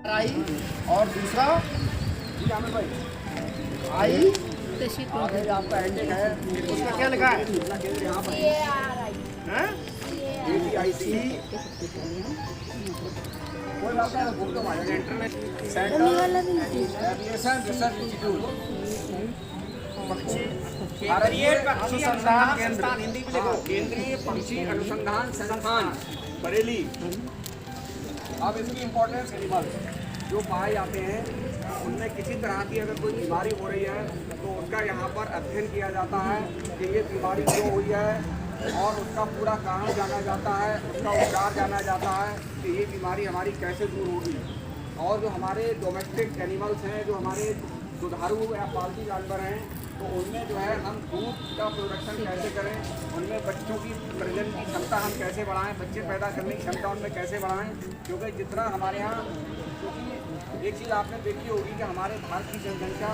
आई और दूसरा आई आपका हैंडिक है, उसका क्या लिखा है? केंद्रीय पक्षी अनुसंधान संस्थान, हिंदी में लिखो, केंद्रीय पक्षी अनुसंधान संस्थान बरेली। अब इसकी इम्पोर्टेंस एनिमल जो पाए जाते हैं उनमें किसी तरह की अगर कोई बीमारी हो रही है तो उसका यहाँ पर अध्ययन किया जाता है कि ये बीमारी क्यों हुई है और उसका पूरा कारण जाना जाता है, उसका उपचार जाना जाता है कि ये बीमारी हमारी कैसे दूर होगी। और जो हमारे डोमेस्टिक एनिमल्स हैं, जो हमारे दुधारू या पालतू जानवर हैं, तो उनमें जो है हम दूध का प्रोडक्शन कैसे करें, उनमें बच्चों की प्रजनन की क्षमता हम कैसे बढ़ाएं, बच्चे पैदा करने की क्षमता उनमें कैसे बढ़ाएं। क्योंकि जितना हमारे यहाँ, क्योंकि एक चीज़ आपने देखी होगी कि हमारे भारत की जनसंख्या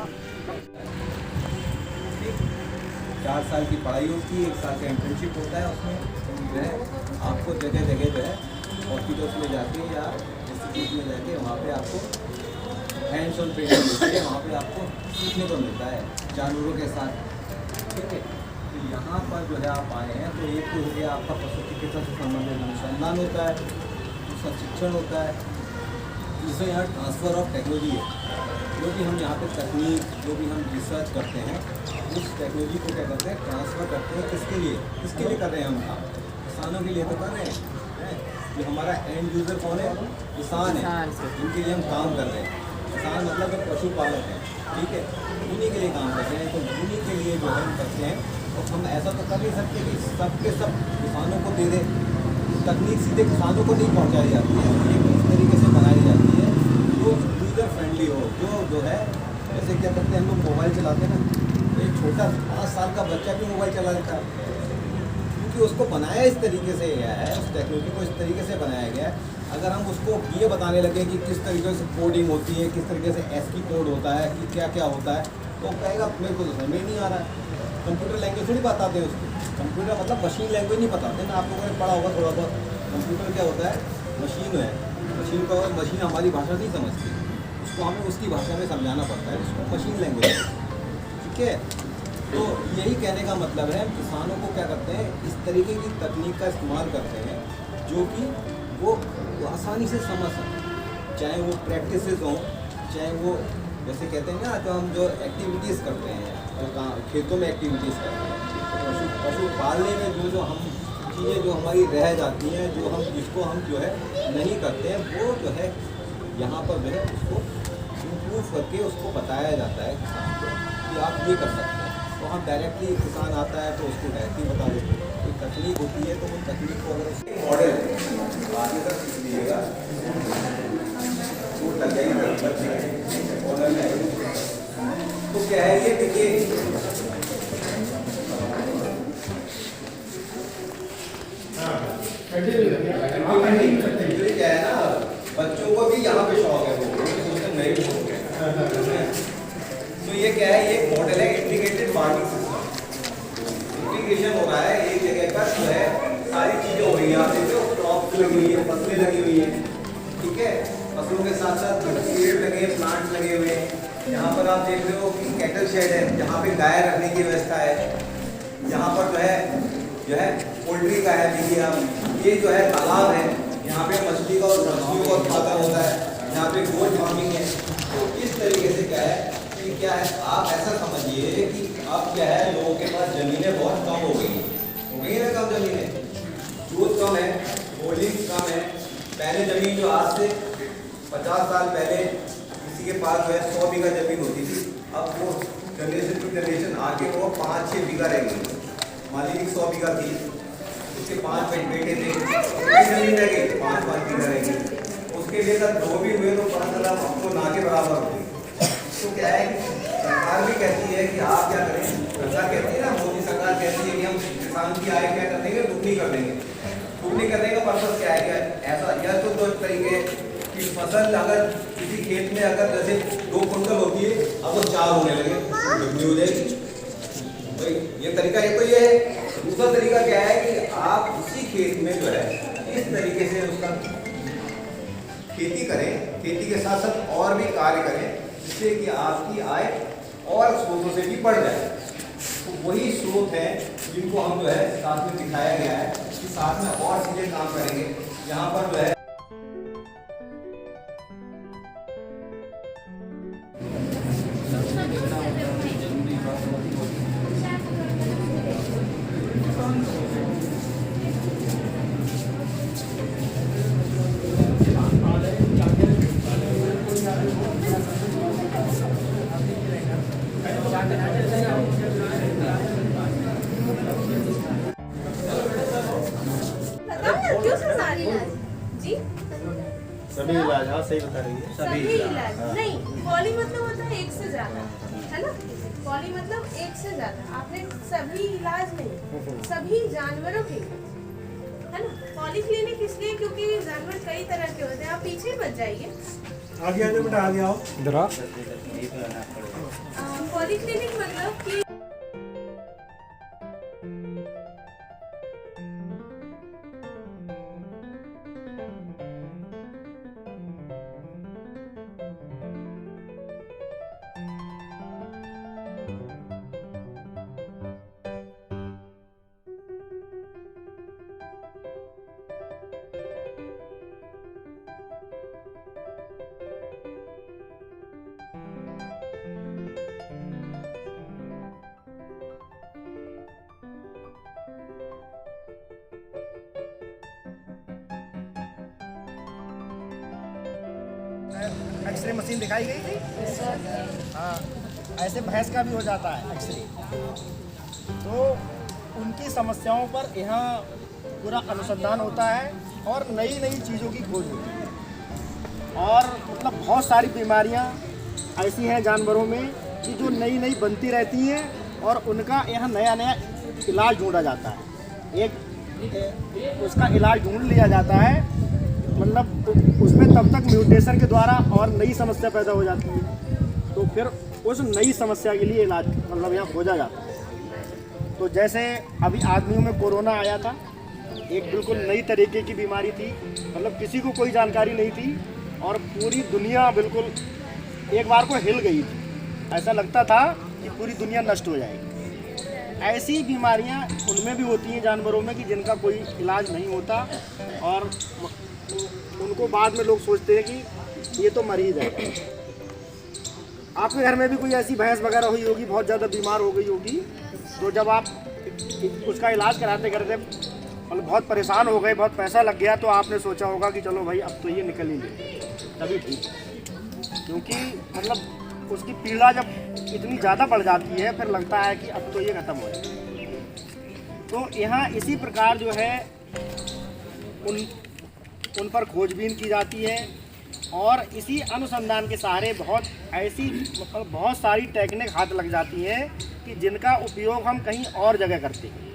4 साल की पढ़ाई होती है, 1 साल का इंटर्नशिप होता है। उसमें जो है आपको जगह जगह जो है हॉस्पिटल्स में जाके या इंस्टीट्यूट में जाके वहाँ पे आपको हैंड्स ऑन ट्रेनिंग होती है, वहाँ पे आपको सीखने को मिलता है जानवरों के साथ। ठीक है, तो यहाँ पर जो है आप आए हैं तो एक तो हो गया आपका पशु चिकित्सा से संबंधित अनुसंधान होता है, उसका शिक्षण होता है, जिससे यहाँ ट्रांसफ़र ऑफ टेक्नोलॉजी है। जो भी हम यहाँ पे तकनीक, जो भी हम रिसर्च करते हैं, उस टेक्नोलॉजी को क्या करते हैं, ट्रांसफ़र करते हैं। किसके लिए कर रहे हैं हम काम? किसानों के लिए तो कर रहे हैं। जो हमारा एंड यूज़र कौन है? किसान है, जिनके लिए हम काम कर रहे हैं। किसान मतलब एक पशुपालक है, ठीक है, उन्हीं के लिए काम कर रहे हैं। तो उन्हीं के लिए जो हम करते हैं, तो हम ऐसा तो कर नहीं सकते कि सबके सब किसानों को दे दें। तकनीक सीधे किसानों को नहीं पहुँचाई जाती है, एक इस तरीके से बनाई जाती है जो यूज़र फ्रेंडली हो। जो है जैसे क्या करते हैं हम लोग मोबाइल चलाते हैं ना, एक छोटा 5 साल का बच्चा भी मोबाइल चला लेता है, क्योंकि उसको बनाया इस तरीके से गया है, उस टेक्नोलॉजी को इस तरीके से बनाया गया है। अगर हम उसको ये बताने लगे कि किस तरीके से कोडिंग होती है, किस तरीके से ASCII कोड होता है, कि क्या क्या होता है, तो कहेगा मेरे को तो समझ में नहीं आ रहा है। कंप्यूटर लैंग्वेज थोड़ी बताते हैं उसको, कंप्यूटर मतलब मशीन लैंग्वेज नहीं बताते ना। आप लोगों ने पढ़ा होगा थोड़ा बहुत, कंप्यूटर क्या होता है, मशीन है। मशीन को मशीन हमारी भाषा नहीं समझती, उसको हमें उसकी भाषा में समझाना पड़ता है, उसको मशीन लैंग्वेज, ठीक है। तो यही कहने का मतलब है, किसानों को क्या करते हैं, इस तरीके की तकनीक का इस्तेमाल करते हैं जो कि वो आसानी से समझ सकें, चाहे वो प्रैक्टिसेस हों, चाहे वो जैसे कहते हैं ना, तो हम जो एक्टिविटीज़ करते हैं, जो खेतों में एक्टिविटीज़ करते हैं, पशु पालने में जो हम चीज़ें जो हमारी रह जाती हैं, जिसको हम जो है नहीं करते हैं, वो जो है यहाँ पर जो है उसको इम्प्रूव करके उसको बताया जाता है किसान को कि आप ये कर सकते हैं। तो हम डायरेक्टली किसान आता है तो उसको डायरेक्टली बता देते हैं। कोई तकनीक होती है तो वो तकनीक को अगर उसके मॉडल आगे तक सीख लीजिएगा तो लग जाएगी मॉडल में। तो क्या है ये, देखिए क्या है ना, बच्चों को भी यहाँ पे शौक है, वो सोचते नहीं भी शौक है। तो ये क्या है, ये मॉडल है इंटीग्रेटेड फार्मिंग सिस्टम। इंटीग्रेशन हो रहा है एक जगह पर, जो है सारी चीज़ें हो रही हैं। आप देखते हो क्रॉप्स लगी हुई है, फसलें लगी हुई हैं, ठीक है, फसलों के साथ साथ पेड़ लगे, प्लांट्स लगे हुए हैं। यहाँ पर आप देख रहे हो कि कैटल शेड है, जहाँ पे गाय रखने की व्यवस्था है। यहाँ पर जो है पोल्ट्री का है, देखिए आप, ये जो है तालाब है, यहाँ पे मछली का और सब्जियों का उत्पादन होता है, यहाँ पे गोट फार्मिंग है। तो इस तरीके से क्या है कि क्या है, आप ऐसा समझिए कि अब क्या है, लोगों के पास ज़मीनें बहुत कम हो गई ना, कम ज़मीनें, दूध कम है, होल्डिंग कम है। पहले ज़मीन जो आज से 50 साल पहले किसी के पास जो है 100 बीघा ज़मीन होती थी, अब वो जनरेशन टू जनरेशन आके वो 5-6 बीघा रह गई। मान लीजिए 100 बीघा थी, उसके 5 बेटे थे, जमीन रह गई 5-5 बीघा रह गई। उसके लिए तब 2 भी हुए तो 15 आपको ना के बराबर हो गई। तो क्या है, सरकार भी कहती है कि आप क्या करें, सरकार कहती है ना, मोदी सरकार कहती है कि हम किसान की आय क्या कर देंगे, दुगनी कर देंगे। दुगनी करने का पर्पज क्या है, ऐसा यह तो 2 तरीके कि फसल अगर किसी खेत में अगर जैसे 2 कुंटल होती है, अब वो 4 होने लगे, दुगनी हो जाएगी। भाई ये तरीका एक तो ये है। दूसरा तरीका क्या है कि आप उसी खेत में जो है इस तरीके से उसका खेती करें खेती के साथ साथ और भी कार्य करें जिससे कि आपकी आय और स्रोतों से भी बढ़ जाए। तो वही स्रोत है जिनको हम जो है साथ में दिखाया गया है कि साथ में और चीजें काम करेंगे। यहाँ पर जो है जी सभी इलाज, हाँ सही बता रही है, सभी इलाज नहीं, पॉली मतलब होता है एक से ज्यादा, है ना। पॉली मतलब एक से ज्यादा, आपने सभी इलाज नहीं, सभी जानवरों के, है ना। पॉली क्लिनिक इसलिए क्योंकि जानवर कई तरह के होते हैं। आप पीछे मत जाइए, आगे आगे बेटा, आगे आओ इधर आओ। पॉली क्लिनिक मतलब कि एक्सरे मशीन दिखाई गई थी। हाँ, ऐसे भैंस का भी हो जाता है एक्सरे। तो उनकी समस्याओं पर यहाँ पूरा अनुसंधान होता है और नई नई चीज़ों की खोज होती है। और मतलब बहुत सारी बीमारियाँ ऐसी हैं जानवरों में कि जो नई नई बनती रहती हैं और उनका यहाँ नया नया इलाज ढूंढा जाता है। एक उसका इलाज ढूंढ लिया जाता है, मतलब उसमें तब तक म्यूटेशन के द्वारा और नई समस्या पैदा हो जाती है। तो फिर उस नई समस्या के लिए इलाज मतलब यहाँ खोजा जाता है। तो जैसे अभी आदमियों में कोरोना आया था, एक बिल्कुल नई तरीके की बीमारी थी, मतलब किसी को कोई जानकारी नहीं थी और पूरी दुनिया बिल्कुल एक बार को हिल गई थी। ऐसा लगता था कि पूरी दुनिया नष्ट हो जाएगी। ऐसी बीमारियाँ उनमें भी होती हैं जानवरों में कि जिनका कोई इलाज नहीं होता और उनको बाद में लोग सोचते हैं कि ये तो मरीज है। आपके घर में भी कोई ऐसी भैंस वगैरह हुई होगी, बहुत ज़्यादा बीमार हो गई होगी, तो जब आप उसका इलाज कराते करते मतलब बहुत परेशान हो गए, बहुत पैसा लग गया, तो आपने सोचा होगा कि चलो भाई अब तो ये निकल ही ले, तभी ठीक। क्योंकि मतलब उसकी पीड़ा जब इतनी ज़्यादा बढ़ जाती है फिर लगता है कि अब तो ये ख़त्म हो जाए। तो यहाँ इसी प्रकार जो है उन पर खोजबीन की जाती है और इसी अनुसंधान के सहारे बहुत ऐसी बहुत सारी टेक्निक हाथ लग जाती हैं कि जिनका उपयोग हम कहीं और जगह करते हैं।